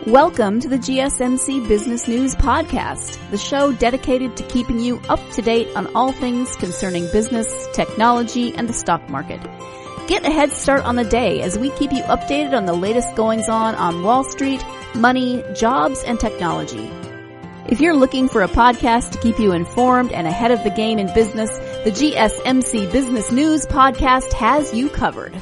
Welcome to the GSMC Business News Podcast, the show dedicated to keeping you up to date on all things concerning business, technology, and the stock market. Get a head start on the day as we keep you updated on the latest goings-on Wall Street, money, jobs, and technology. If you're looking for a podcast to keep you informed and ahead of the game in business, the GSMC Business News Podcast has you covered.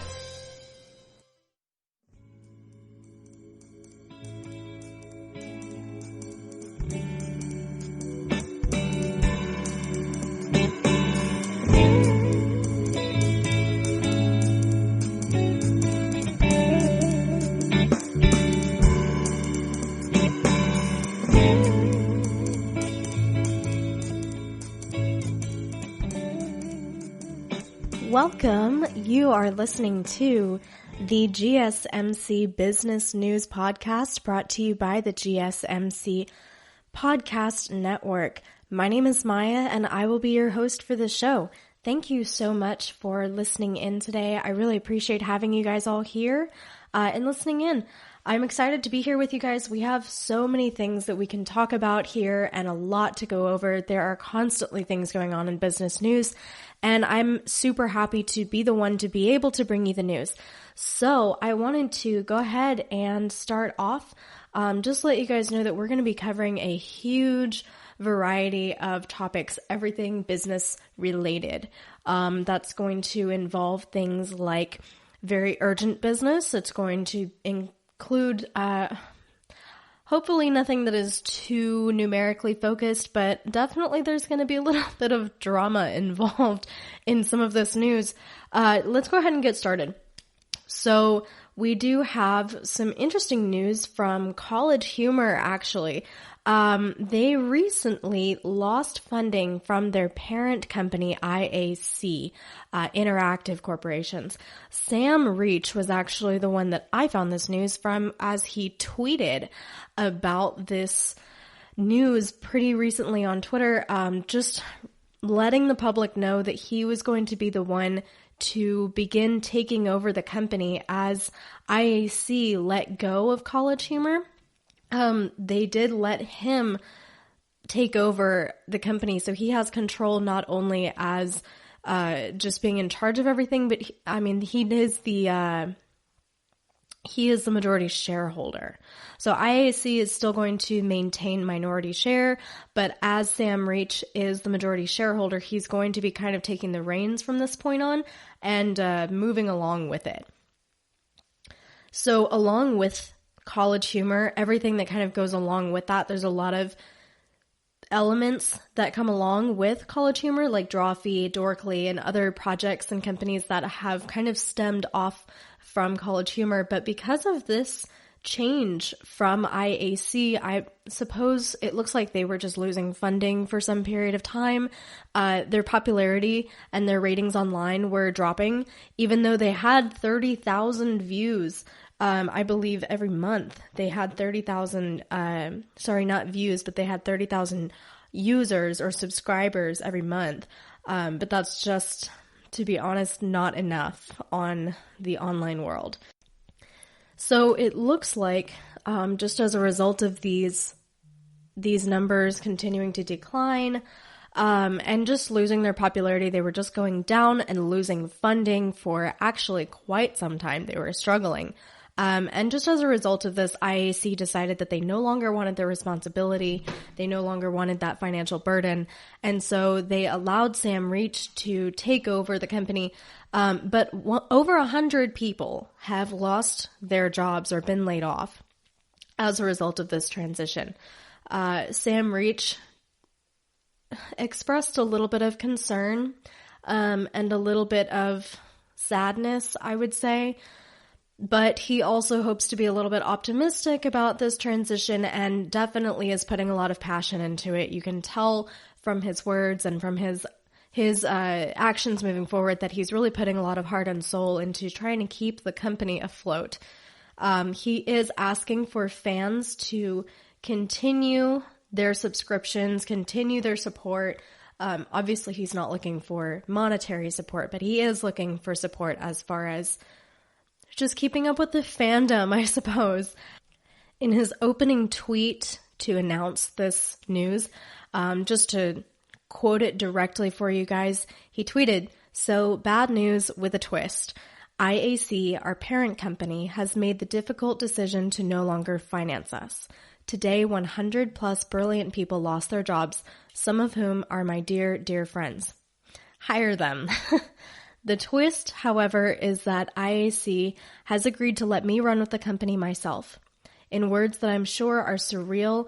Welcome. You are listening to the GSMC Business News Podcast brought to you by the GSMC Podcast Network. My name is Maya and I will be your host for the show. Thank you so much for listening in today. I really appreciate having you guys all here and listening in. I'm excited to be here with you guys. We have so many things that we can talk about here and a lot to go over. There are constantly things going on in business news, and I'm super happy to be the one to be able to bring you the news. So I wanted to go ahead and start off, just let you guys know that we're going to be covering a huge variety of topics, everything business related. That's going to involve things like very urgent business. It's going to include hopefully nothing that is too numerically focused, but definitely there's going to be a little bit of drama involved in some of this news. Let's go ahead and get started. So we do have some interesting news from CollegeHumor, actually. They recently lost funding from their parent company, IAC, Interactive Corporations. Sam Reach was actually the one that I found this news from, as he tweeted about this news pretty recently on Twitter, just letting the public know that he was going to be the one to begin taking over the company as IAC let go of CollegeHumor. They did let him take over the company, so he has control not only as just being in charge of everything, but he is the majority shareholder. So IAC is still going to maintain minority share, but as Sam Reach is the majority shareholder, he's going to be kind of taking the reins from this point on and moving along with it. So along with CollegeHumor, everything that kind of goes along with that, there's a lot of elements that come along with CollegeHumor, like Drawfee, Dorkly, and other projects and companies that have kind of stemmed off from CollegeHumor. But because of this change from IAC, I suppose it looks like they were just losing funding for some period of time. Their popularity and their ratings online were dropping, even though they had 30,000 views. I believe every month they had 30,000, not views, but they had 30,000 users or subscribers every month. But that's just, to be honest, not enough on the online world. So it looks like, just as a result of these numbers continuing to decline, and just losing their popularity, they were just going down and losing funding for actually quite some time. They were struggling. And just as a result of this, IAC decided that they no longer wanted their responsibility. They no longer wanted that financial burden. And so they allowed Sam Reach to take over the company. But over 100 people have lost their jobs or been laid off as a result of this transition. Sam Reach expressed a little bit of concern, and a little bit of sadness, I would say. But he also hopes to be a little bit optimistic about this transition and definitely is putting a lot of passion into it. You can tell from his words and from his actions moving forward that he's really putting a lot of heart and soul into trying to keep the company afloat. He is asking for fans to continue their subscriptions, continue their support. Obviously, he's not looking for monetary support, but he is looking for support as far as just keeping up with the fandom, I suppose. In his opening tweet to announce this news, just to quote it directly for you guys, he tweeted, "So bad news with a twist. IAC, our parent company, has made the difficult decision to no longer finance us. Today, 100 plus brilliant people lost their jobs, some of whom are my dear, dear friends. Hire them." The twist, however, is that IAC has agreed to let me run with the company myself. In words that I'm sure are as surreal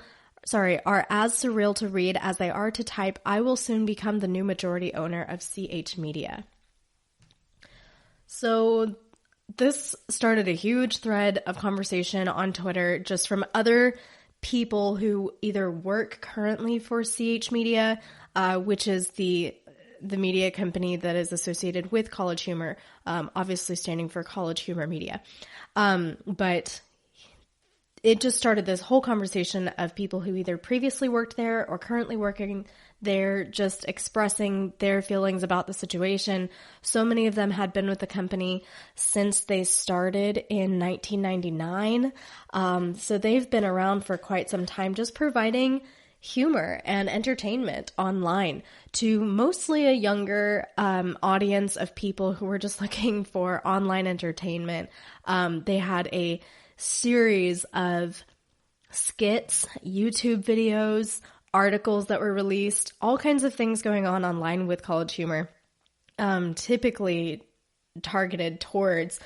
to read as they are to type, I will soon become the new majority owner of CH Media. So this started a huge thread of conversation on Twitter just from other people who either work currently for CH Media, which is the media company that is associated with CollegeHumor, obviously standing for CollegeHumor Media. But it just started this whole conversation of people who either previously worked there or currently working there, just expressing their feelings about the situation. So many of them had been with the company since they started in 1999. So they've been around for quite some time, just providing humor and entertainment online to mostly a younger audience of people who were just looking for online entertainment. They had a series of skits, YouTube videos, articles that were released, all kinds of things going on online with CollegeHumor, typically targeted towards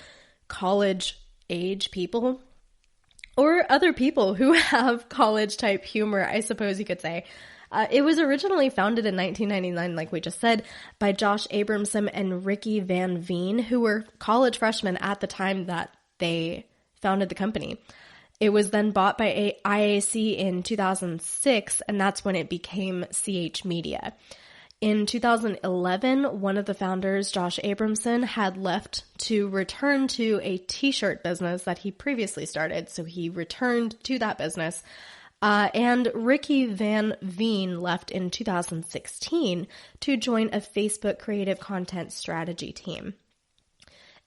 college-age people or other people who have college-type humor, I suppose you could say. It was originally founded in 1999, like we just said, by Josh Abramson and Ricky Van Veen, who were college freshmen at the time that they founded the company. It was then bought by IAC in 2006, and that's when it became CH Media. In 2011, one of the founders, Josh Abramson, had left to return to a t-shirt business that he previously started, so he returned to that business. And Ricky Van Veen left in 2016 to join a Facebook creative content strategy team.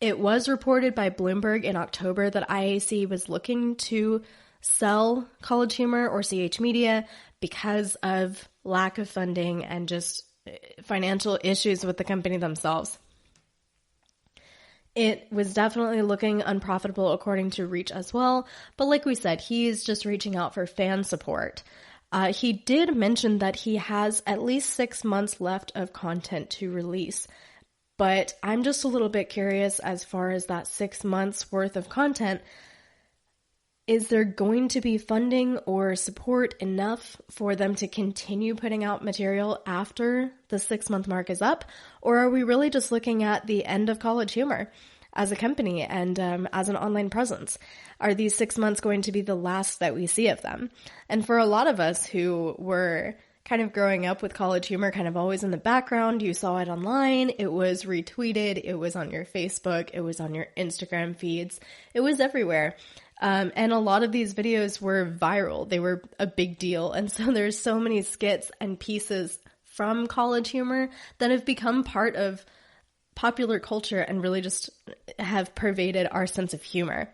It was reported by Bloomberg in October that IAC was looking to sell CollegeHumor or CH Media because of lack of funding and just financial issues with the company themselves. It was definitely looking unprofitable according to Reach as well, but like we said, he's just reaching out for fan support. He did mention that he has at least 6 months left of content to release. But I'm just a little bit curious as far as that 6 months worth of content. Is there going to be funding or support enough for them to continue putting out material after the 6-month mark is up? Or are we really just looking at the end of CollegeHumor as a company and as an online presence? Are these 6 months going to be the last that we see of them? And for a lot of us who were kind of growing up with CollegeHumor kind of always in the background, you saw it online, it was retweeted, it was on your Facebook, it was on your Instagram feeds, it was everywhere. And a lot of these videos were viral. They were a big deal. And so there's so many skits and pieces from CollegeHumor that have become part of popular culture and really just have pervaded our sense of humor.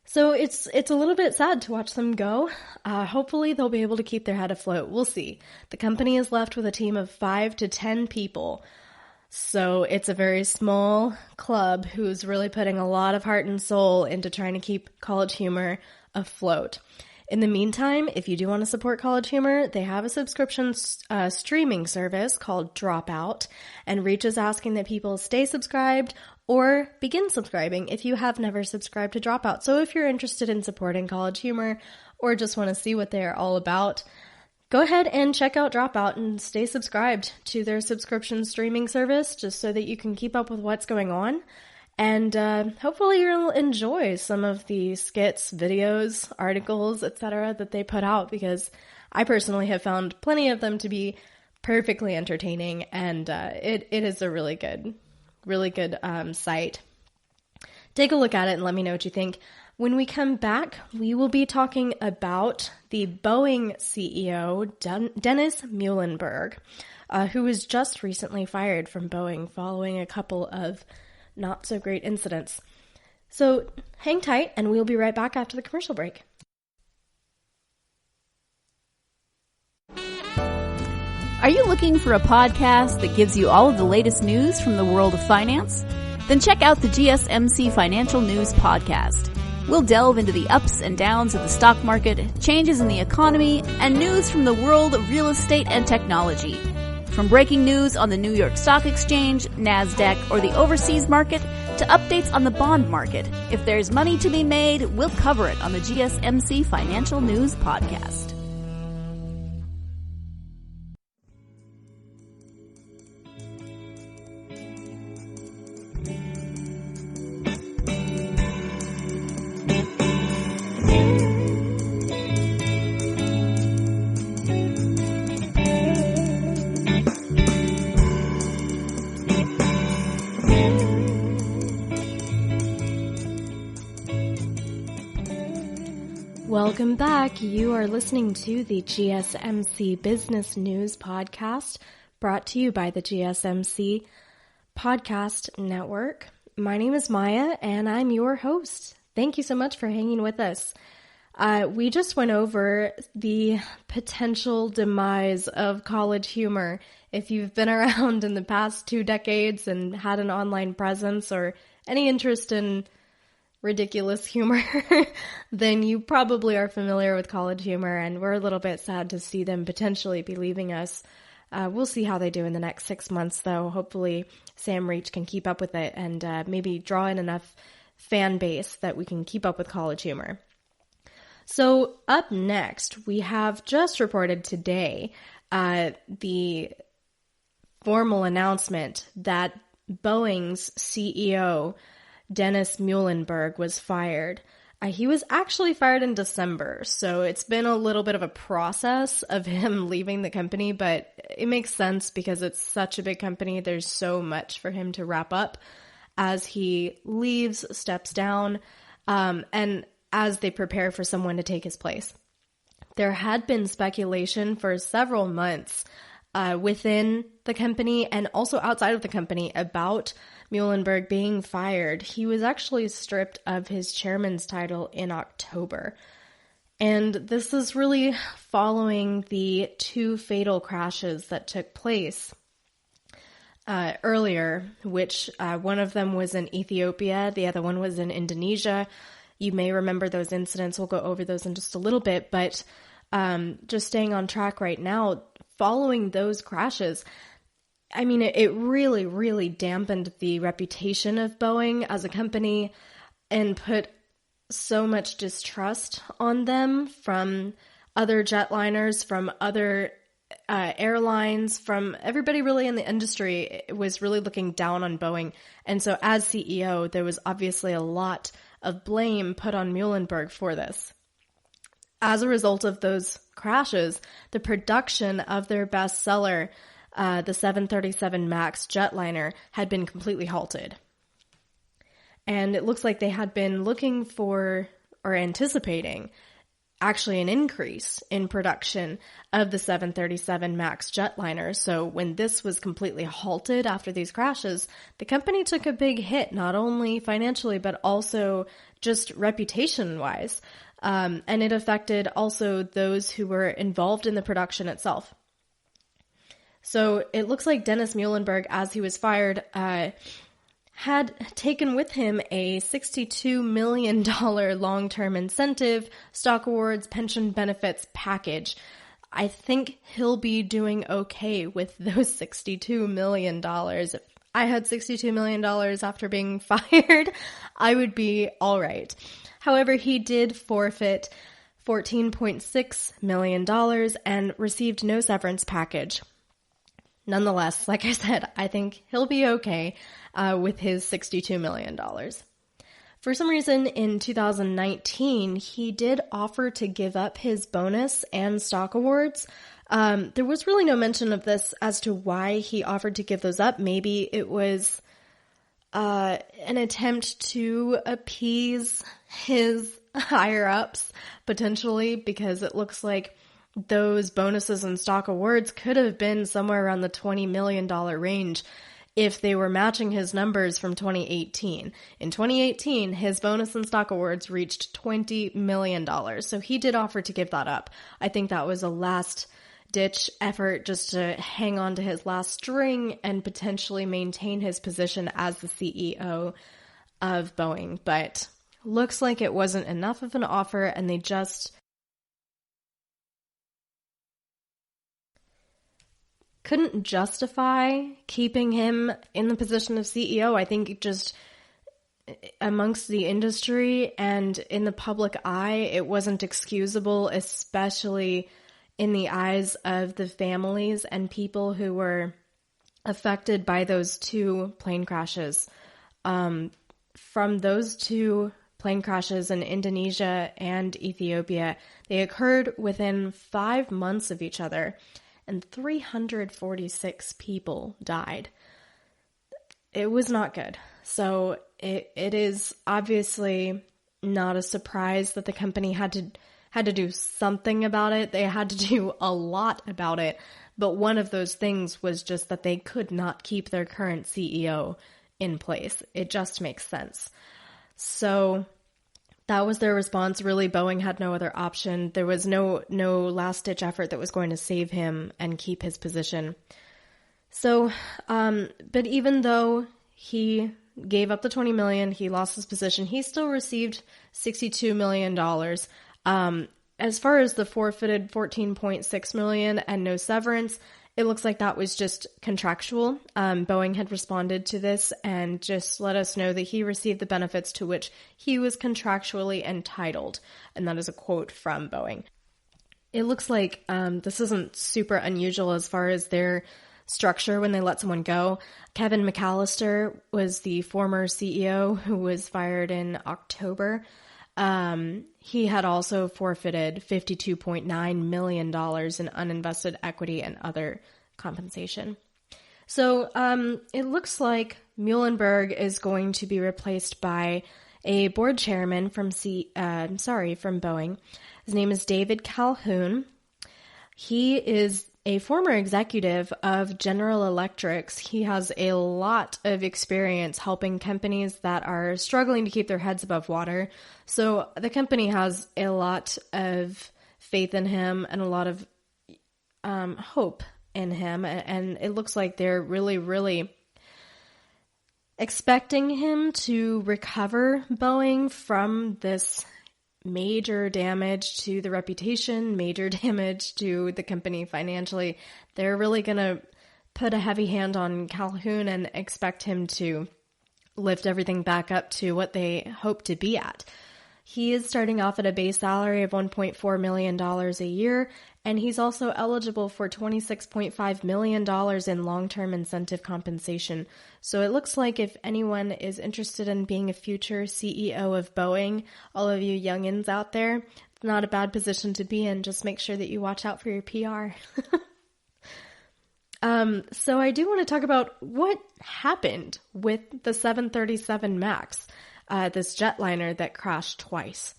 So it's a little bit sad to watch them go. Hopefully they'll be able to keep their head afloat. We'll see. The company is left with a team of 5 to 10 people. So it's a very small club who's really putting a lot of heart and soul into trying to keep CollegeHumor afloat. In the meantime, if you do want to support CollegeHumor, they have a subscription streaming service called Dropout, and Reach is asking that people stay subscribed or begin subscribing if you have never subscribed to Dropout. So if you're interested in supporting CollegeHumor or just want to see what they're all about, go ahead and check out Dropout and stay subscribed to their subscription streaming service just so that you can keep up with what's going on. And hopefully you'll enjoy some of the skits, videos, articles, etc. that they put out, because I personally have found plenty of them to be perfectly entertaining, and it is a really good site. Take a look at it and let me know what you think. When we come back, we will be talking about the Boeing CEO, Dennis Muilenburg, who was just recently fired from Boeing following a couple of not so great incidents. So hang tight, and we'll be right back after the commercial break. Are you looking for a podcast that gives you all of the latest news from the world of finance? Then check out the GSMC Financial News Podcast. We'll delve into the ups and downs of the stock market, changes in the economy, and news from the world of real estate and technology. From breaking news on the New York Stock Exchange, NASDAQ, or the overseas market, to updates on the bond market, if there's money to be made, we'll cover it on the GSMC Financial News Podcast. Welcome back. You are listening to the GSMC Business News Podcast, brought to you by the GSMC Podcast Network. My name is Maya, and I'm your host. Thank you so much for hanging with us. We just went over the potential demise of CollegeHumor. If you've been around in the past 2 decades and had an online presence or any interest in ridiculous humor, then you probably are familiar with CollegeHumor, and we're a little bit sad to see them potentially be leaving us. We'll see how they do in the next 6 months, though. Hopefully Sam Reach can keep up with it and maybe draw in enough fan base that we can keep up with CollegeHumor. So up next, we have just reported today the formal announcement that Boeing's CEO Dennis Muilenburg was fired. He was actually fired in December, so it's been a little bit of a process of him leaving the company, but it makes sense because it's such a big company. There's so much for him to wrap up as he leaves, steps down, and as they prepare for someone to take his place. There had been speculation for several months within the company and also outside of the company about Muellenberg being fired. He was actually stripped of his chairman's title in October. And this is really following the 2 fatal crashes that took place earlier, which one of them was in Ethiopia, the other one was in Indonesia. You may remember those incidents. We'll go over those in just a little bit, but just staying on track right now, following those crashes, I mean, it really, really dampened the reputation of Boeing as a company and put so much distrust on them from other jetliners, from other airlines, from everybody really in the industry. It was really looking down on Boeing. And so as CEO, there was obviously a lot of blame put on Muellenberg for this. As a result of those crashes, the production of their bestseller, the 737 MAX jetliner, had been completely halted. And it looks like they had been looking for or anticipating actually an increase in production of the 737 MAX jetliner. So when this was completely halted after these crashes, the company took a big hit, not only financially, but also just reputation-wise. And it affected also those who were involved in the production itself. So it looks like Dennis Muilenburg, as he was fired, had taken with him a $62 million long-term incentive, stock awards, pension benefits package. I think he'll be doing okay with those $62 million. If I had $62 million after being fired, I would be all right. However, he did forfeit $14.6 million and received no severance package. Nonetheless, like I said, I think he'll be okay with his $62 million. For some reason, in 2019, he did offer to give up his bonus and stock awards. There was really no mention of this as to why he offered to give those up. Maybe it was an attempt to appease his higher-ups, potentially, because it looks like those bonuses and stock awards could have been somewhere around the $20 million range. if they were matching his numbers from 2018. In 2018, his bonus and stock awards reached $20 million. So he did offer to give that up. I think that was a last-ditch effort just to hang on to his last string and potentially maintain his position as the CEO of Boeing. But looks like it wasn't enough of an offer, and they just couldn't justify keeping him in the position of CEO. I think just amongst the industry and in the public eye, it wasn't excusable, especially in the eyes of the families and people who were affected by those two plane crashes. From those two plane crashes in Indonesia and Ethiopia, they occurred within 5 months of each other, and 346 people died. It was not good. So it is obviously not a surprise that the company had to do something about it. They had to do a lot about it. But one of those things was just that they could not keep their current CEO in place. It just makes sense. So that was their response. Really, Boeing had no other option. There was no last-ditch effort that was going to save him and keep his position. So, but even though he gave up the $20 million, he lost his position, he still received $62 million. As far as the forfeited $14.6 million and no severance, it looks like that was just contractual. Boeing had responded to this and just let us know that he received the benefits to which he was contractually entitled. And that is a quote from Boeing. It looks like this isn't super unusual as far as their structure when they let someone go. Kevin McAllister was the former CEO who was fired in October. He had also forfeited $52.9 million in uninvested equity and other compensation. So it looks like Muellenberg is going to be replaced by a board chairman from Boeing. His name is David Calhoun. He is a former executive of General Electric. He has a lot of experience helping companies that are struggling to keep their heads above water. So the company has a lot of faith in him and a lot of hope in him. And it looks like they're really, really expecting him to recover Boeing from this major damage to the reputation, major damage to the company financially. They're really going to put a heavy hand on Calhoun and expect him to lift everything back up to what they hope to be at. He is starting off at a base salary of $1.4 million a year, and he's also eligible for $26.5 million in long-term incentive compensation. So it looks like if anyone is interested in being a future CEO of Boeing, all of you youngins out there, it's not a bad position to be in. Just make sure that you watch out for your PR. So I do want to talk about what happened with the 737 MAX, this jetliner that crashed twice.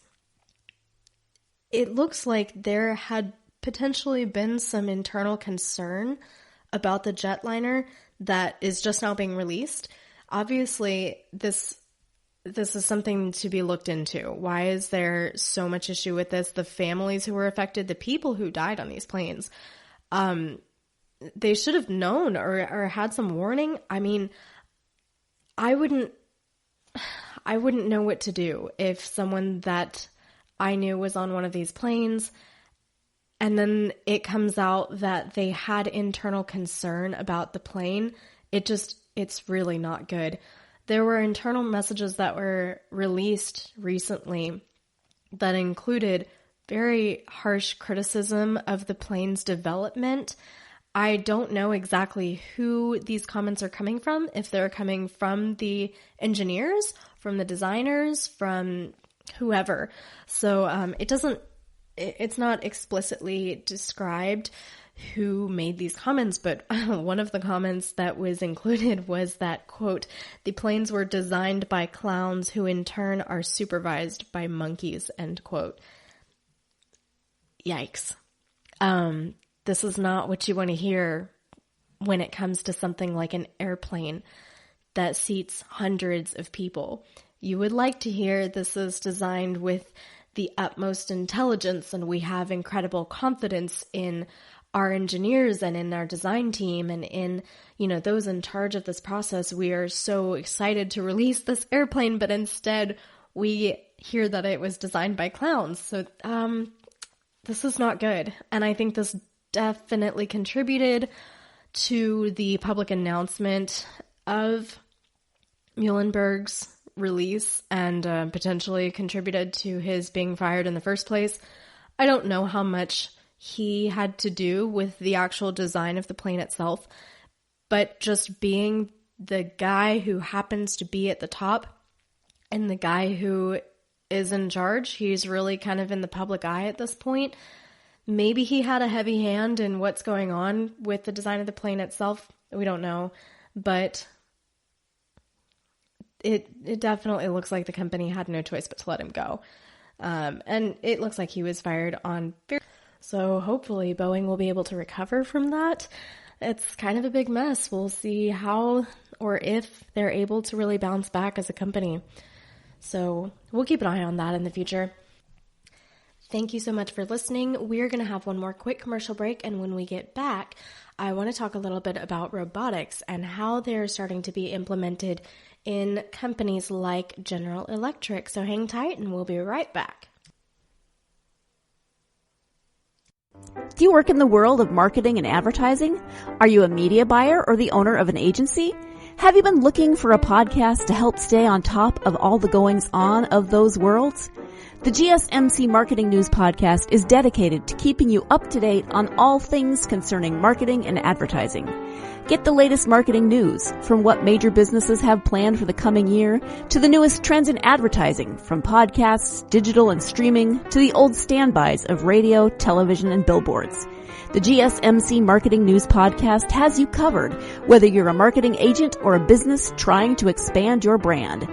It looks like there had potentially been some internal concern about the jetliner that is just now being released. Obviously, this is something to be looked into. Why is there so much issue with this? The families who were affected, the people who died on these planes, they should have known or had some warning. I mean, I wouldn't know what to do if someone that I knew was on one of these planes and then it comes out that they had internal concern about the plane. It's really not good. There were internal messages that were released recently that included very harsh criticism of the plane's development. I don't know exactly who these comments are coming from, if they're coming from the engineers, from the designers, from whoever. So it's not explicitly described who made these comments, but one of the comments that was included was that, quote, "the planes were designed by clowns who in turn are supervised by monkeys," end quote. Yikes. This is not what you want to hear when it comes to something like an airplane that seats hundreds of people. You would like to hear this is designed with the utmost intelligence, and we have incredible confidence in our engineers and in our design team and in, those in charge of this process. We are so excited to release this airplane, but instead we hear that it was designed by clowns. So this is not good. And I think this definitely contributed to the public announcement of Muellenberg's release and potentially contributed to his being fired in the first place. I don't know how much he had to do with the actual design of the plane itself, but just being the guy who happens to be at the top and the guy who is in charge, he's really kind of in the public eye at this point. Maybe he had a heavy hand in what's going on with the design of the plane itself. We don't know, but it definitely looks like the company had no choice but to let him go. And it looks like he was fired on. So hopefully Boeing will be able to recover from that. It's kind of a big mess. We'll see how or if they're able to really bounce back as a company. So we'll keep an eye on that in the future. Thank you so much for listening. We're going to have one more quick commercial break, and when we get back, I want to talk a little bit about robotics and how they're starting to be implemented in companies like General Electric. So hang tight, and we'll be right back. Do you work in the world of marketing and advertising? Are you a media buyer or the owner of an agency? Have you been looking for a podcast to help stay on top of all the goings on of those worlds? The GSMC Marketing News Podcast is dedicated to keeping you up to date on all things concerning marketing and advertising. Get the latest marketing news, from what major businesses have planned for the coming year to the newest trends in advertising, from podcasts, digital and streaming to the old standbys of radio, television, and billboards. The GSMC Marketing News Podcast has you covered, whether you're a marketing agent or a business trying to expand your brand.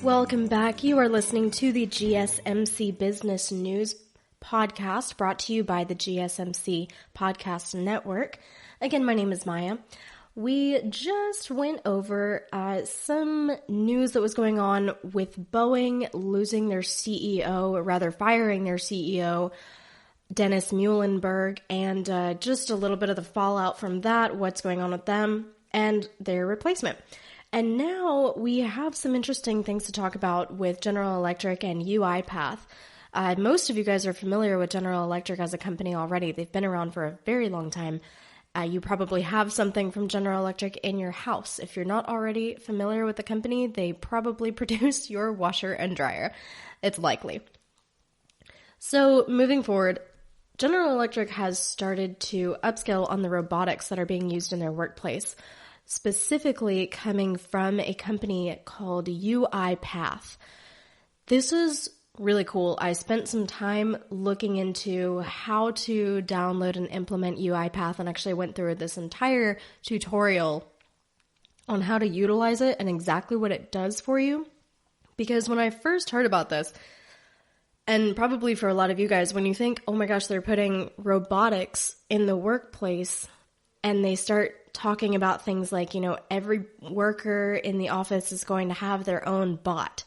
Welcome back. You are listening to the GSMC Business News Podcast, brought to you by the GSMC Podcast Network. Again, my name is Maya. We just went over some news that was going on with Boeing losing their CEO, or rather firing their CEO, Dennis Muilenburg, and just a little bit of the fallout from that, what's going on with them, and their replacement. And now we have some interesting things to talk about with General Electric and Uipath. Most of you guys are familiar with General Electric as a company already. They've been around for a very long time. You probably have something from General Electric in your house. If you're not already familiar with the company, they probably produce your washer and dryer. It's likely. So moving forward, General Electric has started to upscale on the robotics that are being used in their workplace, specifically coming from a company called Uipath. This is really cool. I spent some time looking into how to download and implement Uipath, and actually went through this entire tutorial on how to utilize it and exactly what it does for you. Because when I first heard about this, and probably for a lot of you guys, when you think, oh my gosh, they're putting robotics in the workplace, and they start talking about things like, every worker in the office is going to have their own bot.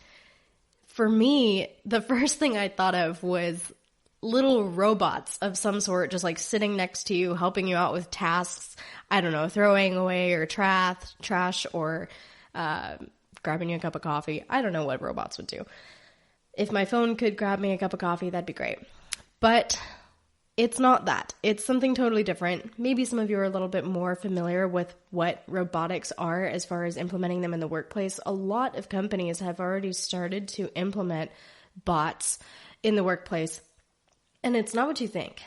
For me, the first thing I thought of was little robots of some sort, just like sitting next to you, helping you out with tasks. I don't know, throwing away your trash, or grabbing you a cup of coffee. I don't know what robots would do. If my phone could grab me a cup of coffee, that'd be great. But it's not that. It's something totally different. Maybe some of you are a little bit more familiar with what robotics are as far as implementing them in the workplace. A lot of companies have already started to implement bots in the workplace. And it's not what you think.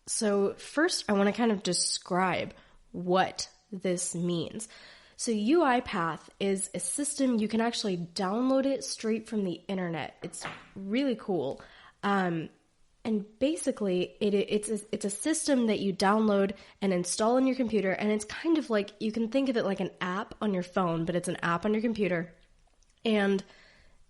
So first, I want to kind of describe what this means. So Uipath is a system, you can actually download it straight from the internet. It's really cool. And basically, it's a system that you download and install on your computer, and it's kind of like, you can think of it like an app on your phone, but it's an app on your computer. And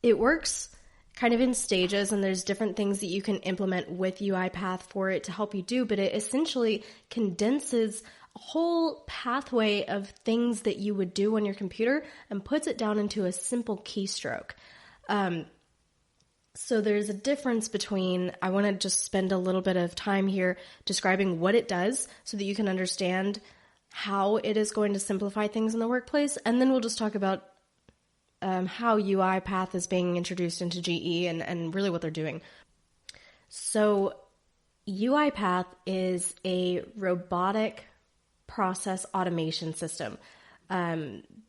it works kind of in stages, and there's different things that you can implement with Uipath for it to help you do, but it essentially condenses a whole pathway of things that you would do on your computer and puts it down into a simple keystroke. So there's a difference between, I want to just spend a little bit of time here describing what it does so that you can understand how it is going to simplify things in the workplace, and then we'll just talk about how Uipath is being introduced into GE and really what they're doing. So Uipath is a robotic process automation system,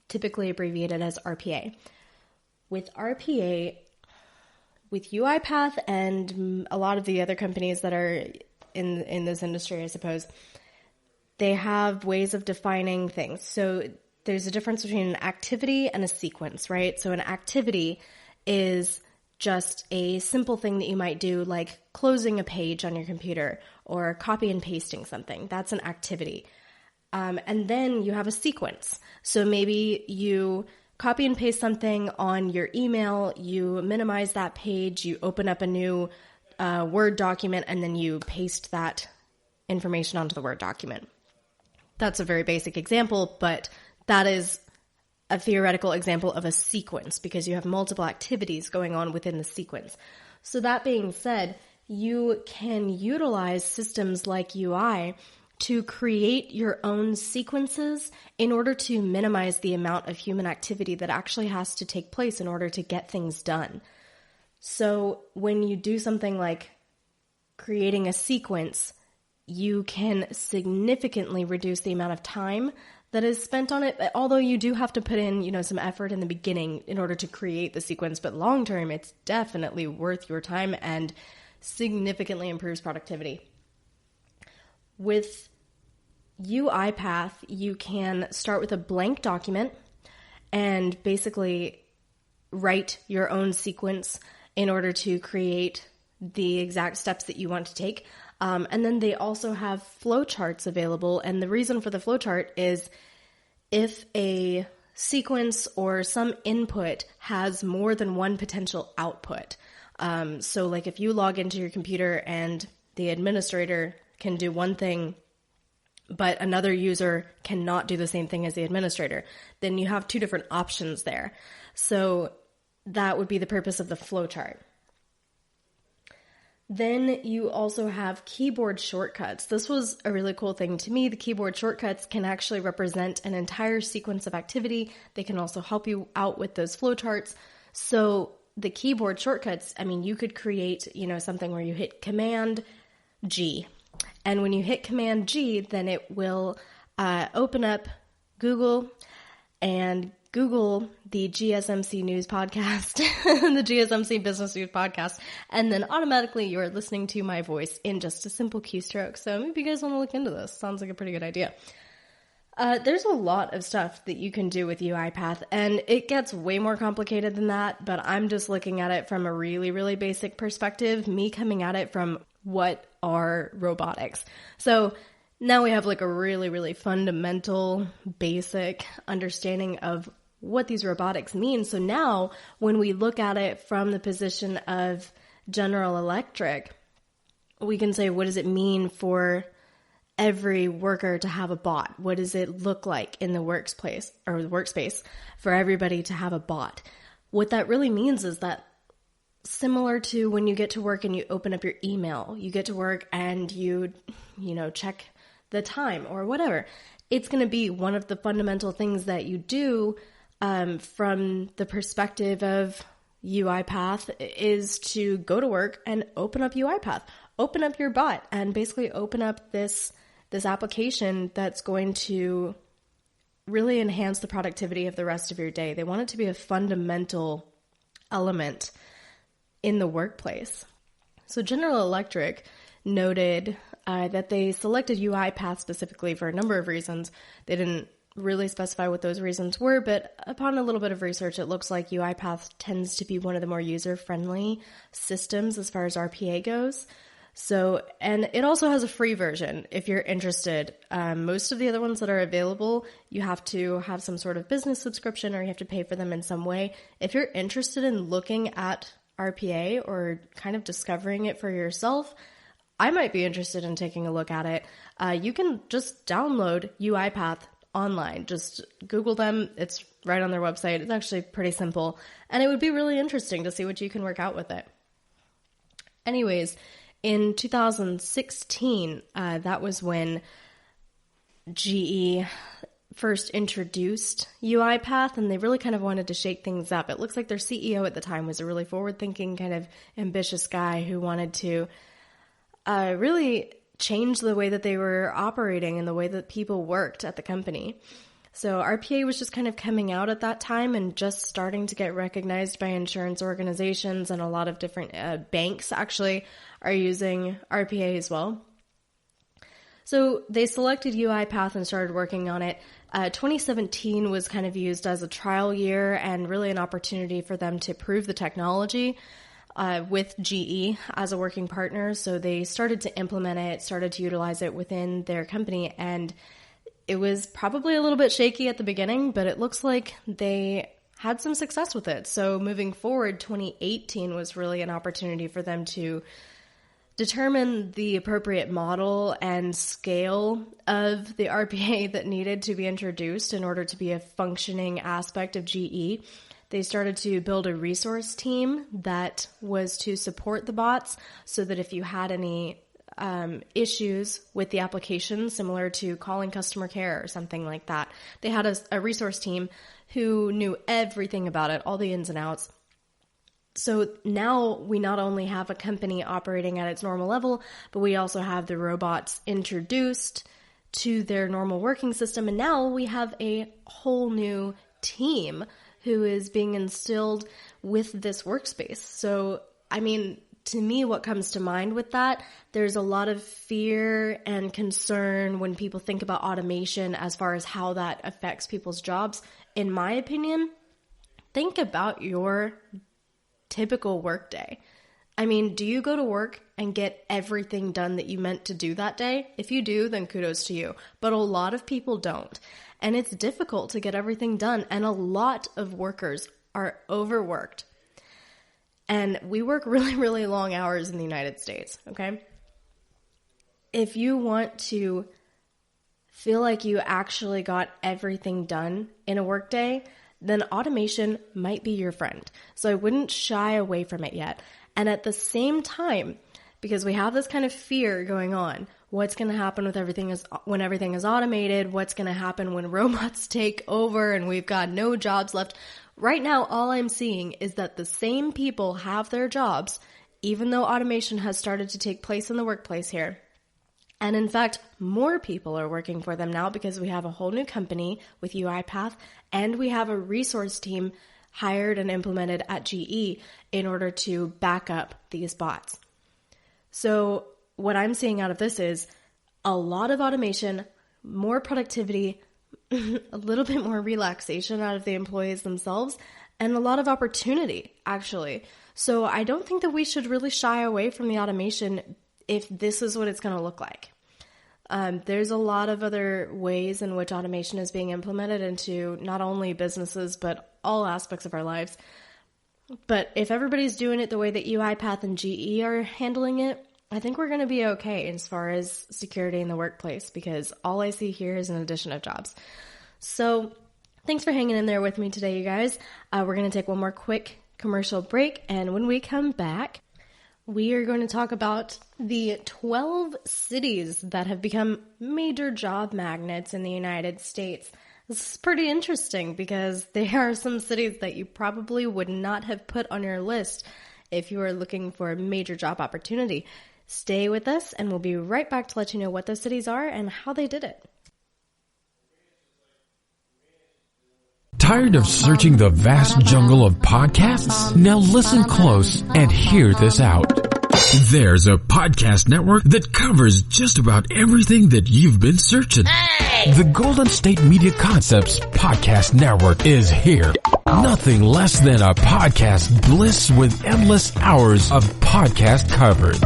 typically abbreviated as RPA. With RPA, with Uipath and a lot of the other companies that are in this industry, I suppose, they have ways of defining things. So there's a difference between an activity and a sequence, right? So an activity is just a simple thing that you might do, like closing a page on your computer or copy and pasting something. That's an activity. And then you have a sequence. So maybe you copy and paste something on your email, you minimize that page, you open up a new Word document, and then you paste that information onto the Word document. That's a very basic example, but that is a theoretical example of a sequence because you have multiple activities going on within the sequence. So that being said, you can utilize systems like UI to create your own sequences in order to minimize the amount of human activity that actually has to take place in order to get things done. So when you do something like creating a sequence, you can significantly reduce the amount of time that is spent on it, although you do have to put in, some effort in the beginning in order to create the sequence, but long term, it's definitely worth your time and significantly improves productivity. With Uipath, you can start with a blank document and basically write your own sequence in order to create the exact steps that you want to take. And then they also have flowcharts available. And the reason for the flowchart is if a sequence or some input has more than one potential output. So like if you log into your computer and the administrator can do one thing, but another user cannot do the same thing as the administrator, then you have two different options there. So that would be the purpose of the flowchart. Then you also have keyboard shortcuts. This was a really cool thing to me. The keyboard shortcuts can actually represent an entire sequence of activity. They can also help you out with those flowcharts. So the keyboard shortcuts, you could create, something where you hit Command G. And when you hit Command G, then it will open up Google and Google the GSMC News Podcast, the GSMC Business News Podcast, and then automatically you're listening to my voice in just a simple keystroke. So maybe you guys want to look into this. Sounds like a pretty good idea. There's a lot of stuff that you can do with Uipath, and it gets way more complicated than that, but I'm just looking at it from a really, really basic perspective, me coming at it from what are robotics. So now we have like a really, really fundamental, basic understanding of what these robotics mean. So now when we look at it from the position of General Electric, we can say, what does it mean for every worker to have a bot? What does it look like in the workspace or the workspace for everybody to have a bot? What that really means is that similar to when you get to work and you open up your email, you get to work and you check the time or whatever. It's going to be one of the fundamental things that you do from the perspective of Uipath is to go to work and open up Uipath, open up your bot, and basically open up this application that's going to really enhance the productivity of the rest of your day. They want it to be a fundamental element in the workplace. So General Electric noted that they selected Uipath specifically for a number of reasons. They didn't really specify what those reasons were, but upon a little bit of research, it looks like Uipath tends to be one of the more user-friendly systems as far as RPA goes. So, and it also has a free version if you're interested. Most of the other ones that are available, you have to have some sort of business subscription or you have to pay for them in some way. If you're interested in looking at RPA or kind of discovering it for yourself, I might be interested in taking a look at it. You can just download Uipath online. Just Google them. It's right on their website. It's actually pretty simple. And it would be really interesting to see what you can work out with it. Anyways, in 2016, that was when GE first introduced Uipath, and they really kind of wanted to shake things up. It looks like their CEO at the time was a really forward-thinking, kind of ambitious guy who wanted to really change the way that they were operating and the way that people worked at the company. So RPA was just kind of coming out at that time and just starting to get recognized by insurance organizations, and a lot of different banks actually are using RPA as well. So they selected Uipath and started working on it. 2017 was kind of used as a trial year and really an opportunity for them to prove the technology with GE as a working partner. So they started to implement it, started to utilize it within their company, and it was probably a little bit shaky at the beginning, but it looks like they had some success with it. So moving forward, 2018 was really an opportunity for them to determine the appropriate model and scale of the RPA that needed to be introduced in order to be a functioning aspect of GE. They started to build a resource team that was to support the bots so that if you had any issues with the application, similar to calling customer care or something like that, they had a resource team who knew everything about it, all the ins and outs. So now we not only have a company operating at its normal level, but we also have the robots introduced to their normal working system. And now we have a whole new team who is being instilled with this workspace. So, I mean, to me, what comes to mind with that, there's a lot of fear and concern when people think about automation as far as how that affects people's jobs. In my opinion, think about your typical workday. I mean, do you go to work and get everything done that you meant to do that day? If you do, then kudos to you. But a lot of people don't. And it's difficult to get everything done. And a lot of workers are overworked. And we work really, really long hours in the United States, okay? If you want to feel like you actually got everything done in a workday, then automation might be your friend. So I wouldn't shy away from it yet. And at the same time, because we have this kind of fear going on, what's going to happen with when everything is automated? What's going to happen when robots take over and we've got no jobs left? Right now, all I'm seeing is that the same people have their jobs, even though automation has started to take place in the workplace here. And in fact, more people are working for them now because we have a whole new company with Uipath, and we have a resource team hired and implemented at GE in order to back up these bots. So what I'm seeing out of this is a lot of automation, more productivity, a little bit more relaxation out of the employees themselves, and a lot of opportunity, actually. So I don't think that we should really shy away from the automation if this is what it's going to look like. There's a lot of other ways in which automation is being implemented into not only businesses, but all aspects of our lives. But if everybody's doing it the way that Uipath and GE are handling it, I think we're going to be okay as far as security in the workplace, because all I see here is an addition of jobs. So thanks for hanging in there with me today, you guys. We're going to take one more quick commercial break, and when we come back, we are going to talk about the 12 cities that have become major job magnets in the United States. This is pretty interesting because there are some cities that you probably would not have put on your list if you were looking for a major job opportunity. Stay with us, and we'll be right back to let you know what those cities are and how they did it. Tired of searching the vast jungle of podcasts? Now listen close and hear this out. There's a podcast network that covers just about everything that you've been searching. Hey! The Golden State Media Concepts Podcast Network is here. Nothing less than a podcast bliss with endless hours of podcast coverage.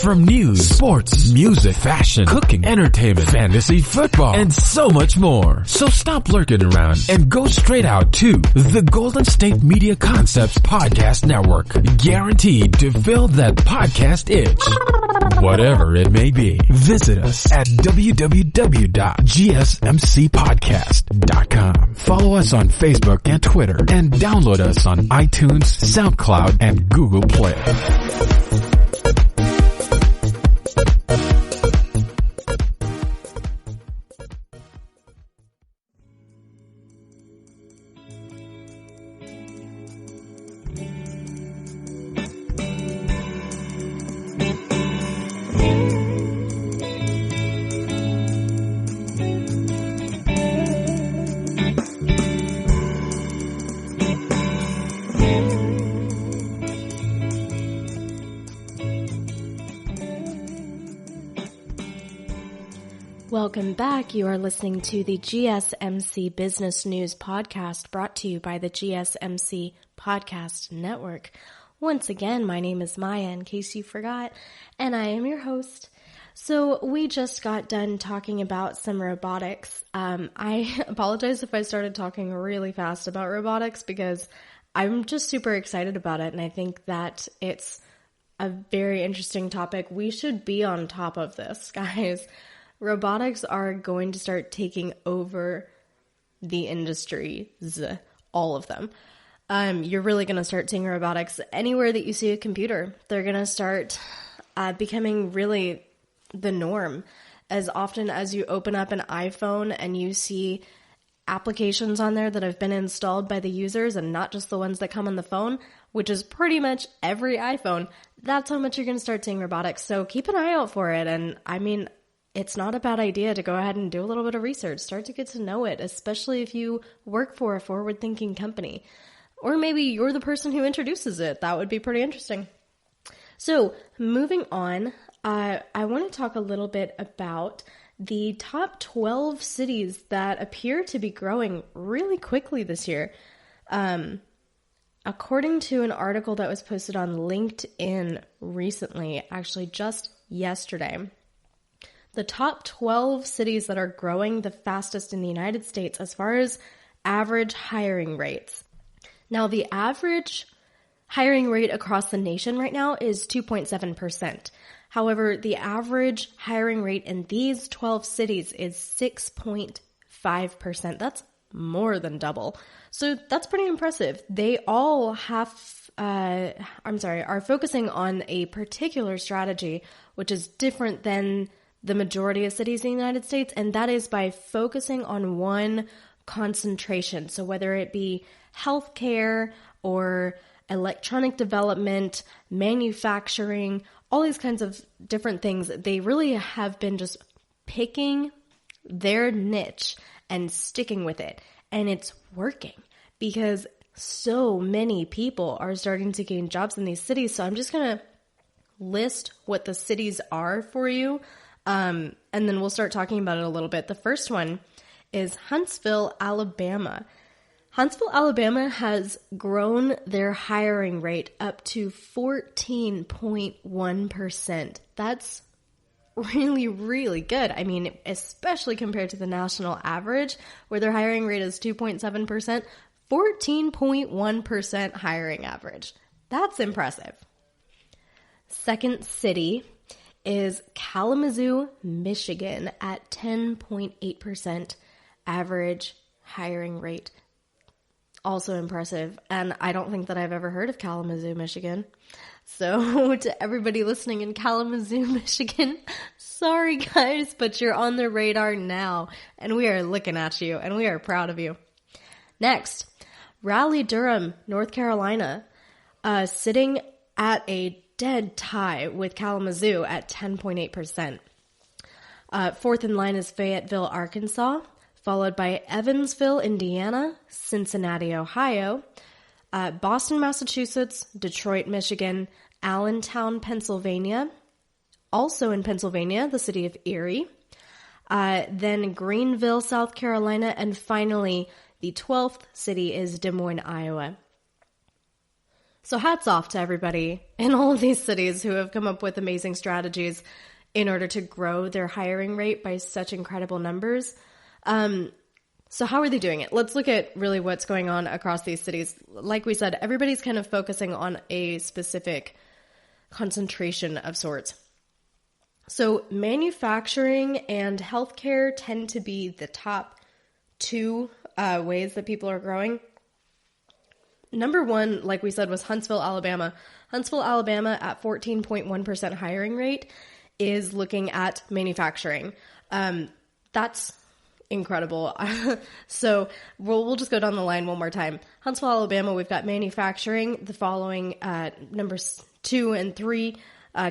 From news, sports, music, fashion, cooking, entertainment, fantasy, football, and so much more. So stop lurking around and go straight out to the Golden State Media Concepts Podcast Network. Guaranteed to fill that podcast itch. Whatever it may be. Visit us at www.gsmcpodcast.com. Follow us on Facebook and Twitter and download us on iTunes, SoundCloud, and Google Play. Welcome back. You are listening to the GSMC Business News Podcast brought to you by the GSMC Podcast Network. Once again, my name is Maya, in case you forgot, and I am your host. So we just got done talking about some robotics. I apologize if I started talking really fast about robotics because I'm just super excited about it, and I think that it's a very interesting topic. We should be on top of this, guys. Robotics are going to start taking over the industries, all of them. You're really going to start seeing robotics anywhere that you see a computer. They're going to start becoming really the norm. As often as you open up an iPhone and you see applications on there that have been installed by the users and not just the ones that come on the phone, which is pretty much every iPhone, that's how much you're going to start seeing robotics. So keep an eye out for it. And I mean, it's not a bad idea to go ahead and do a little bit of research. Start to get to know it, especially if you work for a forward-thinking company. Or maybe you're the person who introduces it. That would be pretty interesting. So, moving on, I want to talk a little bit about the top 12 cities that appear to be growing really quickly this year. According to an article that was posted on LinkedIn recently, actually just yesterday, the top 12 cities that are growing the fastest in the United States as far as average hiring rates. Now, the average hiring rate across the nation right now is 2.7%. However, the average hiring rate in these 12 cities is 6.5%. That's more than double. So that's pretty impressive. They all are focusing on a particular strategy, which is different than the majority of cities in the United States, and that is by focusing on one concentration. So whether it be healthcare or electronic development, manufacturing, all these kinds of different things, they really have been just picking their niche and sticking with it. And it's working because so many people are starting to gain jobs in these cities. So I'm just going to list what the cities are for you. And then we'll start talking about it a little bit. The first one is Huntsville, Alabama. Huntsville, Alabama has grown their hiring rate up to 14.1%. That's really, really good. I mean, especially compared to the national average, where their hiring rate is 2.7%, 14.1% hiring average. That's impressive. Second city is Kalamazoo, Michigan at 10.8% average hiring rate. Also impressive. And I don't think that I've ever heard of Kalamazoo, Michigan. So to everybody listening in Kalamazoo, Michigan, sorry guys, but you're on the radar now. And we are looking at you and we are proud of you. Next, Raleigh-Durham, North Carolina, sitting at a dead tie with Kalamazoo at 10.8%. Fourth in line is Fayetteville, Arkansas, followed by Evansville, Indiana, Cincinnati, Ohio, Boston, Massachusetts, Detroit, Michigan, Allentown, Pennsylvania, also in Pennsylvania, the city of Erie, then Greenville, South Carolina, and finally, the 12th city is Des Moines, Iowa. So hats off to everybody in all of these cities who have come up with amazing strategies in order to grow their hiring rate by such incredible numbers. So how are they doing it? Let's look at really what's going on across these cities. Like we said, everybody's kind of focusing on a specific concentration of sorts. So manufacturing and healthcare tend to be the top two ways that people are growing. Number one, like we said, was Huntsville, Alabama. Huntsville, Alabama at 14.1% hiring rate is looking at manufacturing. That's incredible. So we'll just go down the line one more time. Huntsville, Alabama, we've got manufacturing. The following numbers 2 and 3,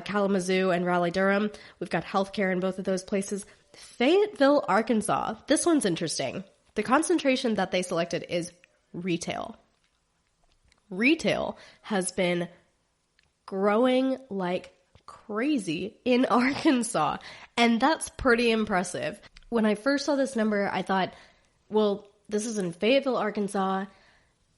Kalamazoo and Raleigh-Durham. We've got healthcare in both of those places. Fayetteville, Arkansas. This one's interesting. The concentration that they selected is retail. Retail has been growing like crazy in Arkansas, and that's pretty impressive. When I first saw this number, I thought, well, this is in Fayetteville, Arkansas.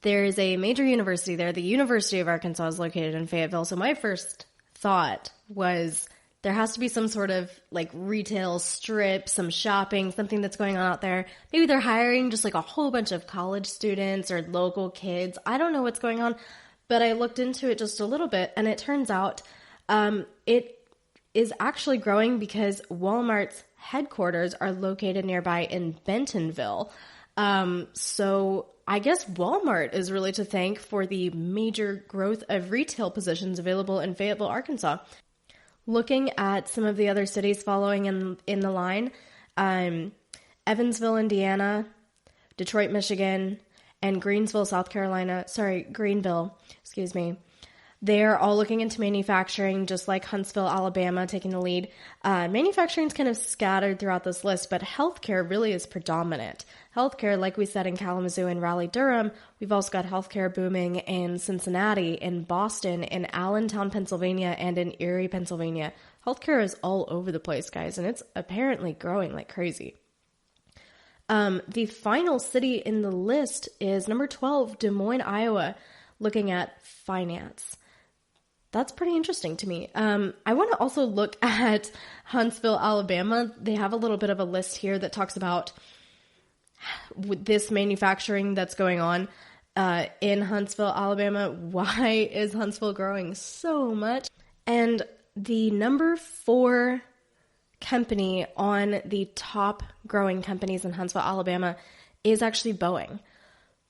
There's a major university there. The University of Arkansas is located in Fayetteville. So my first thought was there has to be some sort of like retail strip, some shopping, something that's going on out there. Maybe they're hiring just like a whole bunch of college students or local kids. I don't know what's going on, but I looked into it just a little bit, and it turns out it is actually growing because Walmart's headquarters are located nearby in Bentonville. So I guess Walmart is really to thank for the major growth of retail positions available in Fayetteville, Arkansas. Looking at some of the other cities following in the line, Evansville, Indiana, Detroit, Michigan, and Greenville, excuse me. They're all looking into manufacturing, just like Huntsville, Alabama, taking the lead. Manufacturing is kind of scattered throughout this list, but healthcare really is predominant. Healthcare, like we said in Kalamazoo and Raleigh-Durham, we've also got healthcare booming in Cincinnati, in Boston, in Allentown, Pennsylvania, and in Erie, Pennsylvania. Healthcare is all over the place, guys, and it's apparently growing like crazy. The final city in the list is number 12, Des Moines, Iowa, looking at finance. That's pretty interesting to me. I want to also look at Huntsville, Alabama. They have a little bit of a list here that talks about this manufacturing that's going on in Huntsville, Alabama. Why is Huntsville growing so much? And the number 4 company on the top growing companies in Huntsville, Alabama is actually Boeing,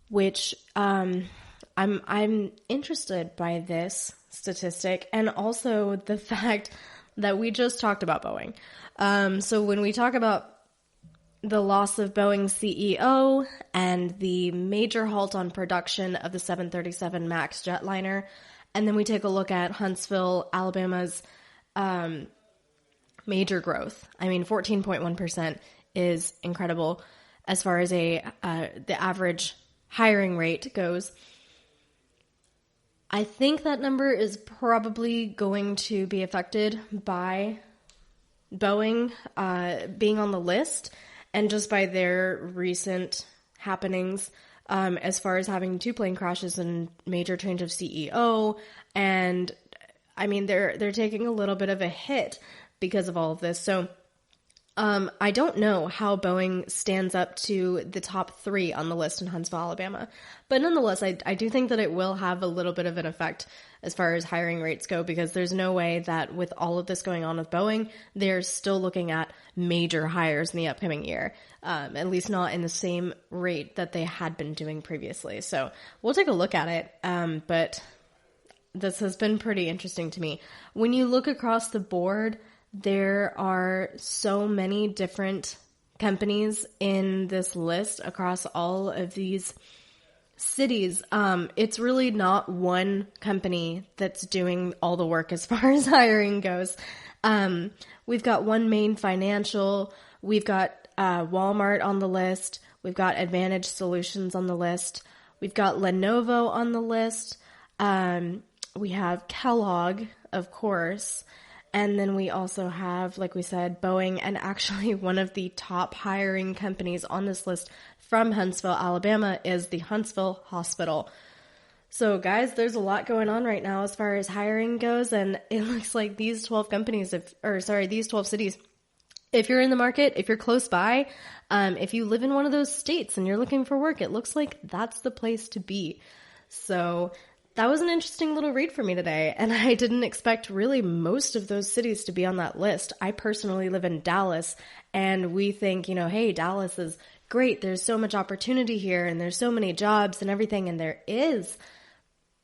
which I'm interested by this statistic, and also the fact that we just talked about Boeing. So when we talk about the loss of Boeing's CEO and the major halt on production of the 737 MAX jetliner, and then we take a look at Huntsville, Alabama's major growth. I mean, 14.1% is incredible as far as the average hiring rate goes. I think that number is probably going to be affected by Boeing being on the list, and just by their recent happenings as far as having 2 plane crashes and major change of CEO. And I mean, they're taking a little bit of a hit because of all of this. So I don't know how Boeing stands up to the top 3 on the list in Huntsville, Alabama. But nonetheless, I do think that it will have a little bit of an effect as far as hiring rates go, because there's no way that with all of this going on with Boeing, they're still looking at major hires in the upcoming year, at least not in the same rate that they had been doing previously. So we'll take a look at it. But this has been pretty interesting to me. When you look across the board, there are so many different companies in this list across all of these cities. It's really not one company that's doing all the work as far as hiring goes. We've got One Main Financial, we've got Walmart on the list, we've got Advantage Solutions on the list, we've got Lenovo on the list, we have Kellogg, of course, and then we also have, like we said, Boeing, and actually one of the top hiring companies on this list from Huntsville, Alabama is the Huntsville Hospital. So guys, there's a lot going on right now as far as hiring goes, and it looks like these 12 these 12 cities, if you're in the market, if you're close by, if you live in one of those states and you're looking for work, it looks like that's the place to be. So that was an interesting little read for me today, and I didn't expect really most of those cities to be on that list. I personally live in Dallas, and we think, hey, Dallas is great. There's so much opportunity here, and there's so many jobs and everything, and there is.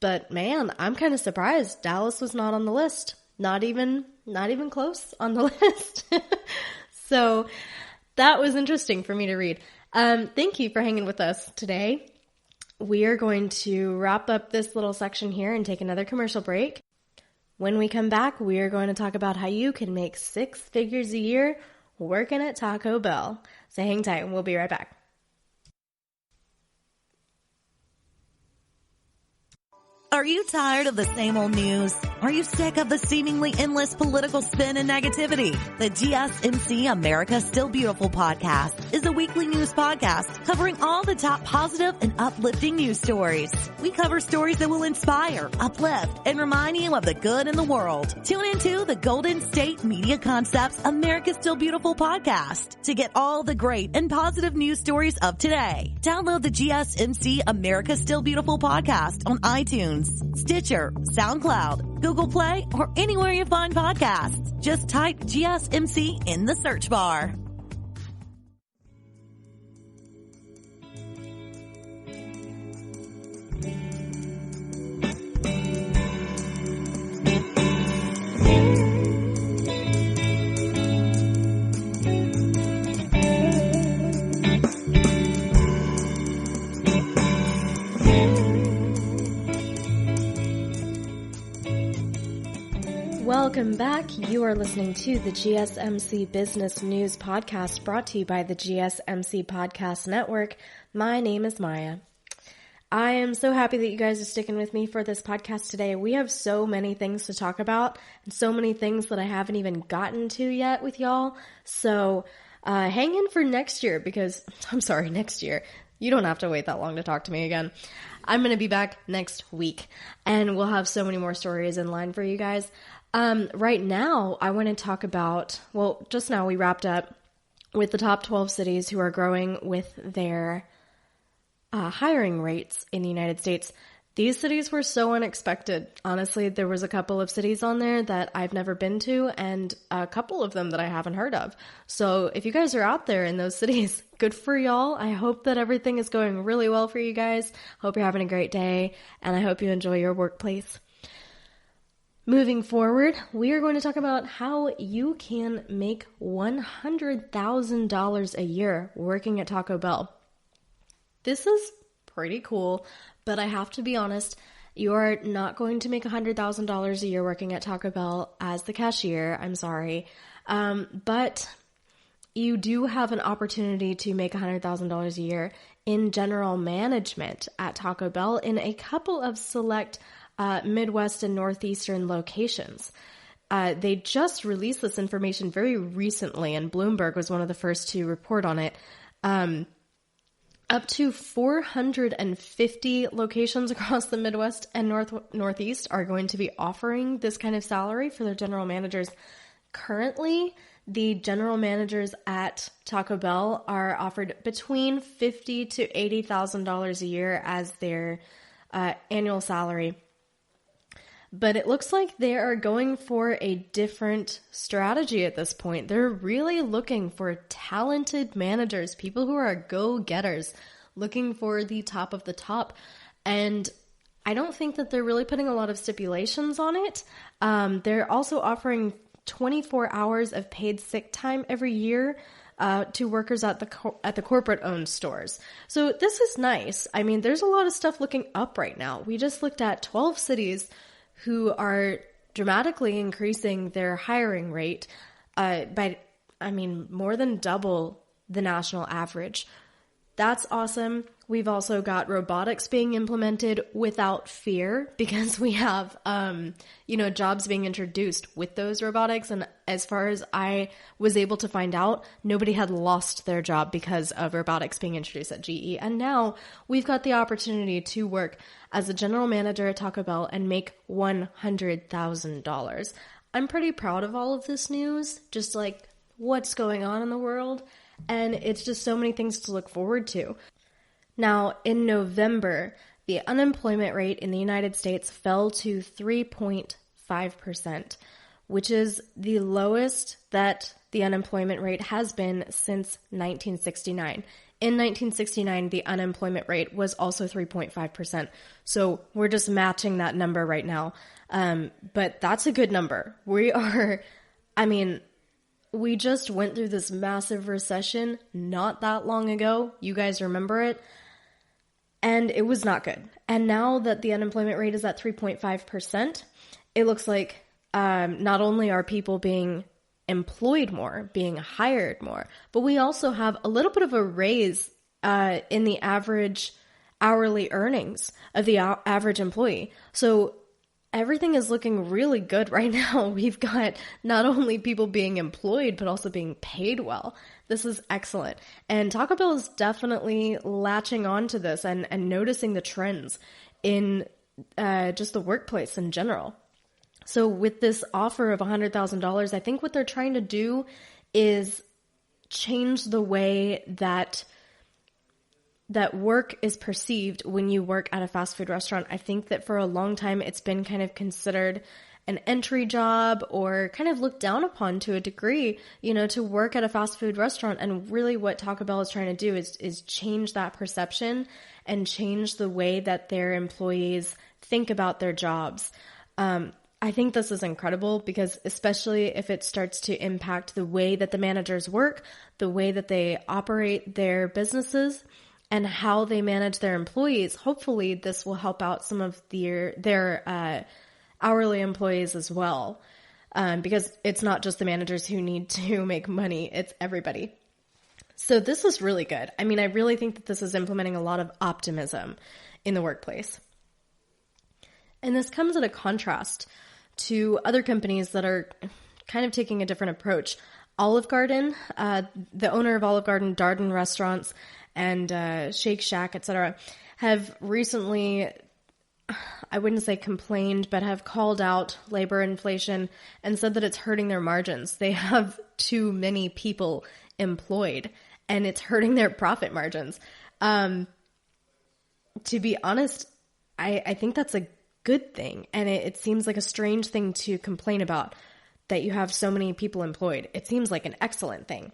But man, I'm kind of surprised Dallas was not on the list. Not even close on the list. So that was interesting for me to read. Thank you for hanging with us today. We are going to wrap up this little section here and take another commercial break. When we come back, we are going to talk about how you can make 6 figures a year working at Taco Bell. So hang tight and we'll be right back. Are you tired of the same old news? Are you sick of the seemingly endless political spin and negativity? The GSMC America Still Beautiful podcast is a weekly news podcast covering all the top positive and uplifting news stories. We cover stories that will inspire, uplift, and remind you of the good in the world. Tune into the Golden State Media Concepts America Still Beautiful podcast to get all the great and positive news stories of today. Download the GSMC America Still Beautiful podcast on iTunes, Stitcher, SoundCloud, Google Play, or anywhere you find podcasts. Just type GSMC in the search bar. Welcome back. You are listening to the GSMC Business News Podcast brought to you by the GSMC Podcast Network. My name is Maya. I am so happy that you guys are sticking with me for this podcast today. We have so many things to talk about and so many things that I haven't even gotten to yet with y'all. So hang in for next year next year. You don't have to wait that long to talk to me again. I'm going to be back next week and we'll have so many more stories in line for you guys. Right now, I want to talk about, just now we wrapped up with the top 12 cities who are growing with their hiring rates in the United States. These cities were so unexpected. Honestly, there was a couple of cities on there that I've never been to and a couple of them that I haven't heard of. So if you guys are out there in those cities, good for y'all. I hope that everything is going really well for you guys. Hope you're having a great day and I hope you enjoy your workplace. Moving forward, we are going to talk about how you can make $100,000 a year working at Taco Bell. This is pretty cool, but I have to be honest, you are not going to make $100,000 a year working at Taco Bell as the cashier. I'm sorry. But you do have an opportunity to make $100,000 a year in general management at Taco Bell in a couple of select Midwest and Northeastern locations. They just released this information very recently, and Bloomberg was one of the first to report on it. Up to 450 locations across the Midwest and Northeast are going to be offering this kind of salary for their general managers. Currently, the general managers at Taco Bell are offered between $50,000 to $80,000 a year as their annual salary. But it looks like they are going for a different strategy at this point. They're really looking for talented managers, people who are go-getters, looking for the top of the top. And I don't think that they're really putting a lot of stipulations on it. They're also offering 24 hours of paid sick time every year to workers at the corporate-owned stores. So this is nice. I mean, there's a lot of stuff looking up right now. We just looked at 12 cities who are dramatically increasing their hiring rate more than double the national average. That's awesome. We've also got robotics being implemented without fear because we have, jobs being introduced with those robotics. And as far as I was able to find out, nobody had lost their job because of robotics being introduced at GE. And now we've got the opportunity to work as a general manager at Taco Bell and make $100,000. I'm pretty proud of all of this news, just like what's going on in the world. And it's just so many things to look forward to. Now, in November, the unemployment rate in the United States fell to 3.5%, which is the lowest that the unemployment rate has been since 1969. In 1969, the unemployment rate was also 3.5%. So we're just matching that number right now. But that's a good number. We just went through this massive recession not that long ago. You guys remember it? And it was not good. And now that the unemployment rate is at 3.5%, it looks like not only are people being employed more, being hired more, but we also have a little bit of a raise in the average hourly earnings of the average employee. So everything is looking really good right now. We've got not only people being employed, but also being paid well. This is excellent. And Taco Bell is definitely latching on to this and noticing the trends in just the workplace in general. So with this offer of $100,000, I think what they're trying to do is change the way that work is perceived when you work at a fast food restaurant. I think that for a long time, it's been kind of considered an entry job or kind of looked down upon to a degree, to work at a fast food restaurant. And really what Taco Bell is trying to do is change that perception and change the way that their employees think about their jobs. I think this is incredible because especially if it starts to impact the way that the managers work, the way that they operate their businesses, and how they manage their employees, hopefully this will help out some of their hourly employees as well. Because it's not just the managers who need to make money, it's everybody. So this is really good. I really think that this is implementing a lot of optimism in the workplace. And this comes at a contrast to other companies that are kind of taking a different approach. Olive Garden, the owner of Olive Garden, Darden Restaurants, and Shake Shack, etc., have recently, I wouldn't say complained, but have called out labor inflation and said that it's hurting their margins. They have too many people employed, and it's hurting their profit margins. To be honest, I think that's a good thing, and it seems like a strange thing to complain about, that you have so many people employed. It seems like an excellent thing.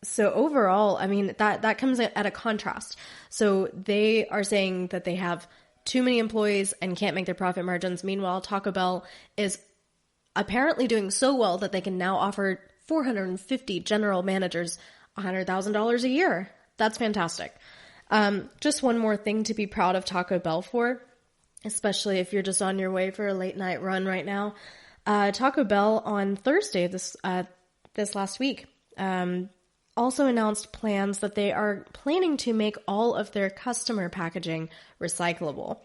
So overall, that comes at a contrast. So they are saying that they have too many employees and can't make their profit margins. Meanwhile, Taco Bell is apparently doing so well that they can now offer 450 general managers $100,000 a year. That's fantastic. Just one more thing to be proud of Taco Bell for, especially if you're just on your way for a late night run right now. Taco Bell on Thursday this last week also announced plans that they are planning to make all of their customer packaging recyclable.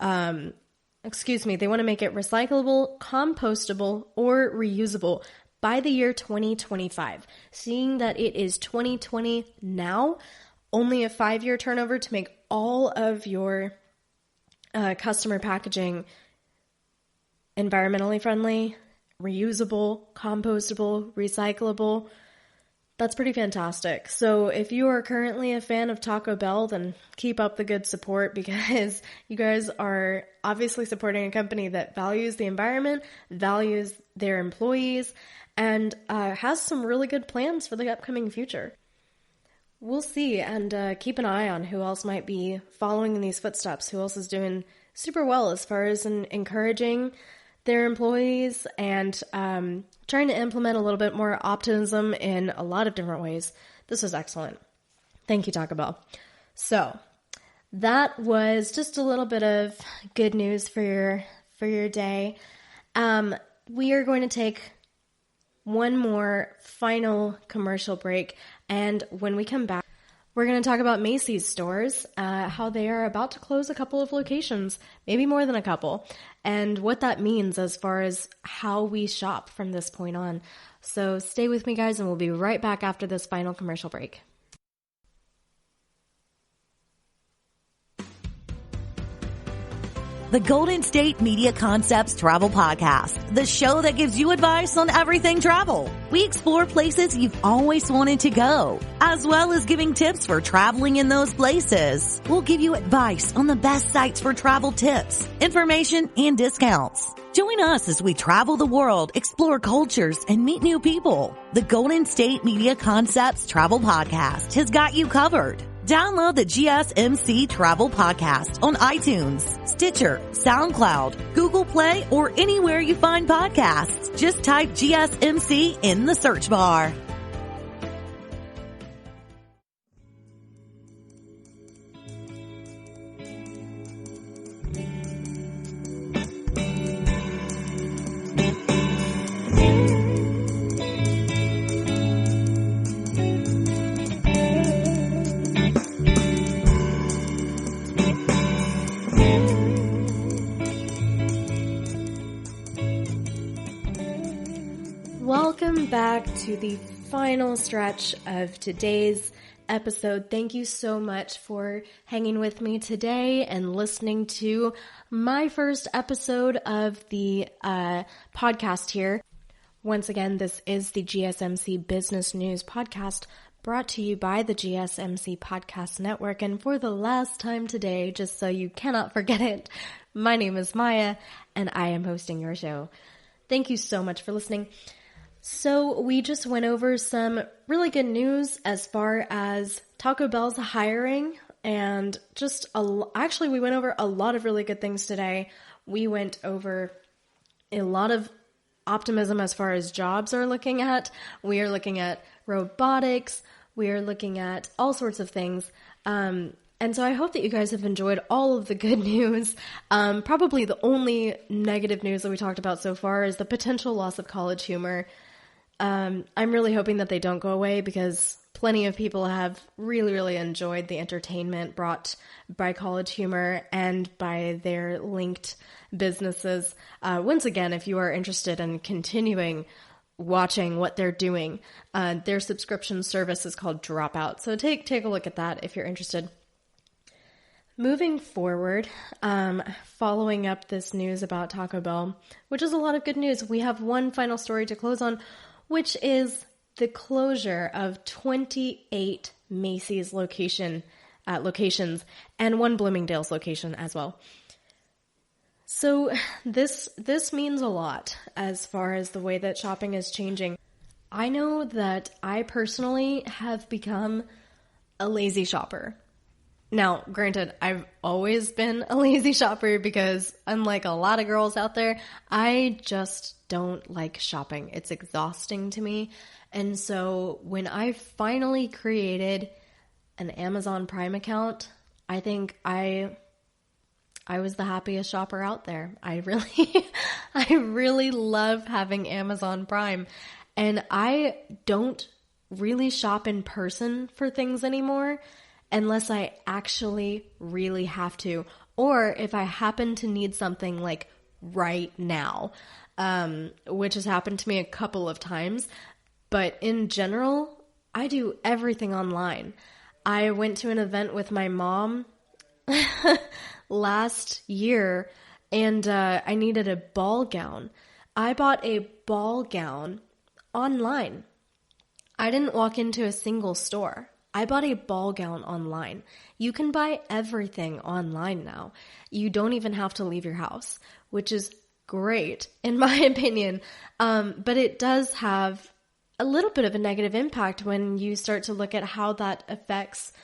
They want to make it recyclable, compostable, or reusable by the year 2025. Seeing that it is 2020 now, only a 5-year turnover to make all of your customer packaging environmentally friendly, reusable, compostable, recyclable. That's pretty fantastic. So if you are currently a fan of Taco Bell, then keep up the good support, because you guys are obviously supporting a company that values the environment, values their employees, and has some really good plans for the upcoming future. We'll see, and keep an eye on who else might be following in these footsteps, who else is doing super well as far as encouraging their employees and trying to implement a little bit more optimism in a lot of different ways. This was excellent. Thank you, Taco Bell. So that was just a little bit of good news for your day. We are going to take one more final commercial break, and when we come back, We're going to talk about Macy's stores, how they are about to close a couple of locations, maybe more than a couple, and what that means as far as how we shop from this point on. So stay with me, guys, and we'll be right back after this final commercial break. The Golden State Media Concepts Travel Podcast, the show that gives you advice on everything travel. We explore places you've always wanted to go, as well as giving tips for traveling in those places. We'll give you advice on the best sites for travel tips, information, and discounts. Join us as we travel the world, explore cultures, and meet new people. The Golden State Media Concepts Travel Podcast has got you covered. Download the GSMC Travel Podcast on iTunes, Stitcher, SoundCloud, Google Play, or anywhere you find podcasts. Just type GSMC in the search bar. Welcome back to the final stretch of today's episode. Thank you so much for hanging with me today and listening to my first episode of the podcast here. Once again, this is the GSMC Business News Podcast brought to you by the GSMC Podcast Network. And for the last time today, just so you cannot forget it, my name is Maya and I am hosting your show. Thank you so much for listening. So we just went over some really good news as far as Taco Bell's hiring, and actually we went over a lot of really good things today. We went over a lot of optimism as far as jobs are looking at. We are looking at robotics. We are looking at all sorts of things. And so I hope that you guys have enjoyed all of the good news. Probably the only negative news that we talked about so far is the potential loss of CollegeHumor. I'm really hoping that they don't go away because plenty of people have really, really enjoyed the entertainment brought by CollegeHumor and by their linked businesses. Once again, if you are interested in continuing watching what they're doing, their subscription service is called Dropout. So take a look at that if you're interested. Moving forward, following up this news about Taco Bell, which is a lot of good news, we have one final story to close on, which is the closure of 28 Macy's locations and one Bloomingdale's location as well. So this means a lot as far as the way that shopping is changing. I know that I personally have become a lazy shopper. Now, granted, I've always been a lazy shopper because unlike a lot of girls out there, I just don't like shopping. It's exhausting to me. And so when I finally created an Amazon Prime account, I think I was the happiest shopper out there. I really love having Amazon Prime. And I don't really shop in person for things anymore unless I actually really have to, or if I happen to need something like right now, which has happened to me a couple of times. But in general, I do everything online. I went to an event with my mom last year, and I needed a ball gown. I bought a ball gown online. I didn't walk into a single store. I bought a ball gown online. You can buy everything online now. You don't even have to leave your house, which is great in my opinion. But it does have a little bit of a negative impact when you start to look at how that affects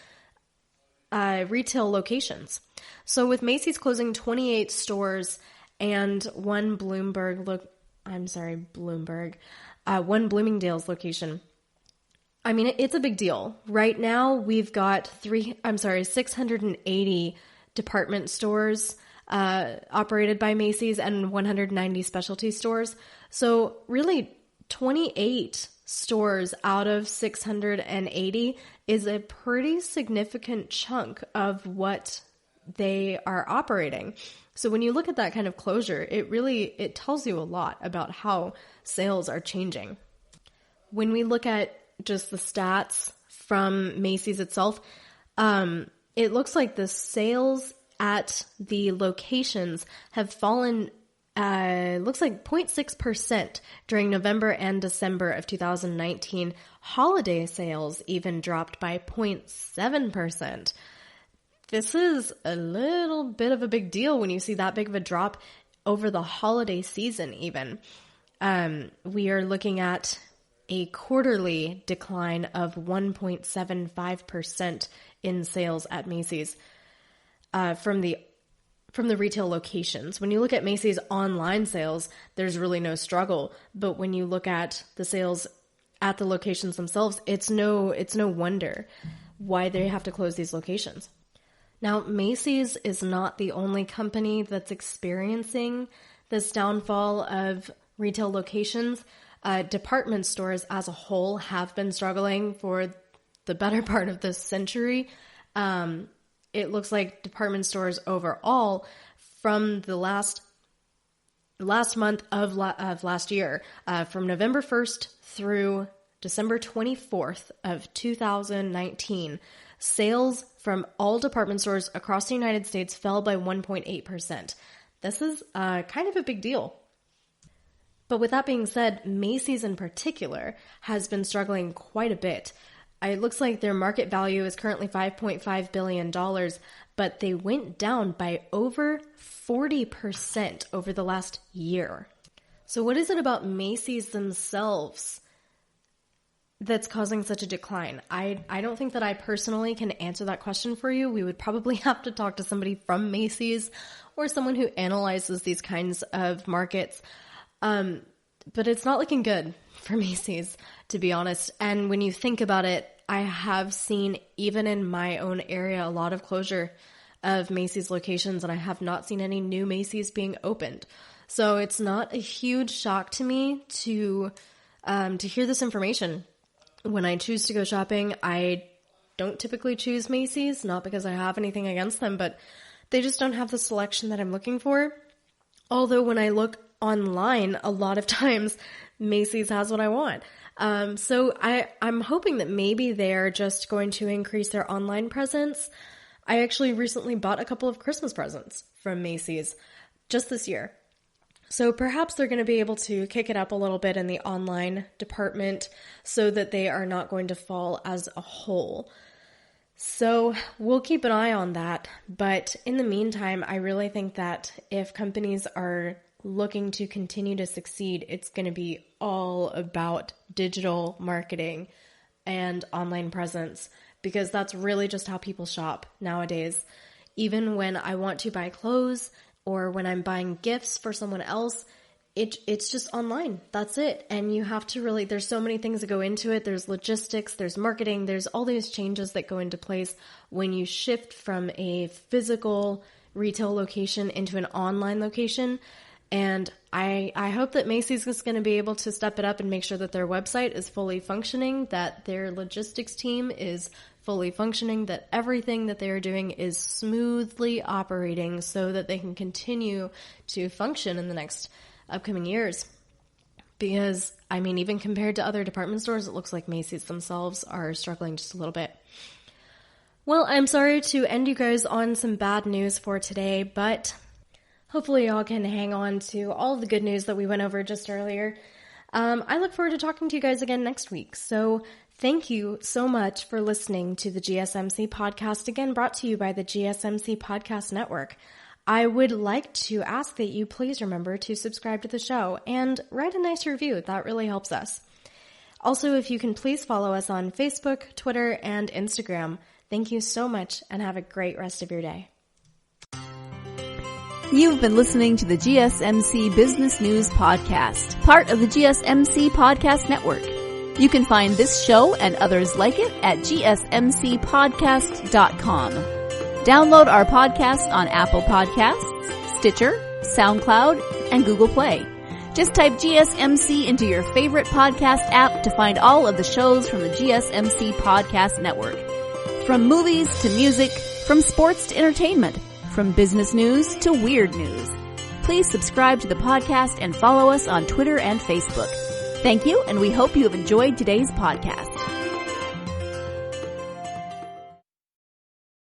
retail locations. So with Macy's closing 28 stores and one one Bloomingdale's location, I mean, it's a big deal. Right now, we've got 680 department stores operated by Macy's and 190 specialty stores. So really, 28 stores out of 680 is a pretty significant chunk of what they are operating. So when you look at that kind of closure, it tells you a lot about how sales are changing. When we look at just the stats from Macy's itself, it looks like the sales at the locations have fallen, looks like 0.6% during November and December of 2019. Holiday sales even dropped by 0.7%. This is a little bit of a big deal when you see that big of a drop over the holiday season even. We are looking at a quarterly decline of 1.75% in sales at Macy's from the retail locations. When you look at Macy's online sales, there's really no struggle. But when you look at the sales at the locations themselves, it's no wonder why they have to close these locations. Now, Macy's is not the only company that's experiencing this downfall of retail locations. Department stores as a whole have been struggling for the better part of this century. It looks like department stores overall from the last month of last year, from November 1st through December 24th of 2019, sales from all department stores across the United States fell by 1.8%. This is kind of a big deal. But with that being said, Macy's in particular has been struggling quite a bit. It looks like their market value is currently $5.5 billion, but they went down by over 40% over the last year. So what is it about Macy's themselves that's causing such a decline? I don't think that I personally can answer that question for you. We would probably have to talk to somebody from Macy's or someone who analyzes these kinds of markets. But it's not looking good for Macy's, to be honest. And when you think about it, I have seen, even in my own area, a lot of closure of Macy's locations, and I have not seen any new Macy's being opened. So it's not a huge shock to me to hear this information. When I choose to go shopping, I don't typically choose Macy's, not because I have anything against them, but they just don't have the selection that I'm looking for. Although when I look online, a lot of times Macy's has what I want. So I'm hoping that maybe they're just going to increase their online presence. I actually recently bought a couple of Christmas presents from Macy's just this year. So perhaps they're going to be able to kick it up a little bit in the online department so that they are not going to fall as a whole. So we'll keep an eye on that. But in the meantime, I really think that if companies are looking to continue to succeed, it's going to be all about digital marketing and online presence, because that's really just how people shop nowadays. Even when I want to buy clothes or when I'm buying gifts for someone else, it's just online. That's it. And you have to really, there's so many things that go into it. There's logistics, there's marketing, there's all these changes that go into place when you shift from a physical retail location into an online location. And I hope that Macy's is going to be able to step it up and make sure that their website is fully functioning, that their logistics team is fully functioning, that everything that they are doing is smoothly operating so that they can continue to function in the next upcoming years. Because, I mean, even compared to other department stores, it looks like Macy's themselves are struggling just a little bit. Well, I'm sorry to end you guys on some bad news for today, but hopefully y'all can hang on to all of the good news that we went over just earlier. I look forward to talking to you guys again next week. So thank you so much for listening to the GSMC podcast, again brought to you by the GSMC Podcast Network. I would like to ask that you please remember to subscribe to the show and write a nice review. That really helps us. Also, if you can please follow us on Facebook, Twitter, and Instagram. Thank you so much and have a great rest of your day. You've been listening to the GSMC Business News Podcast, part of the GSMC Podcast Network. You can find this show and others like it at gsmcpodcast.com. Download our podcast on Apple Podcasts, Stitcher, SoundCloud, and Google Play. Just type GSMC into your favorite podcast app to find all of the shows from the GSMC Podcast Network. From movies to music, from sports to entertainment, from business news to weird news. Please subscribe to the podcast and follow us on Twitter and Facebook. Thank you, and we hope you have enjoyed today's podcast.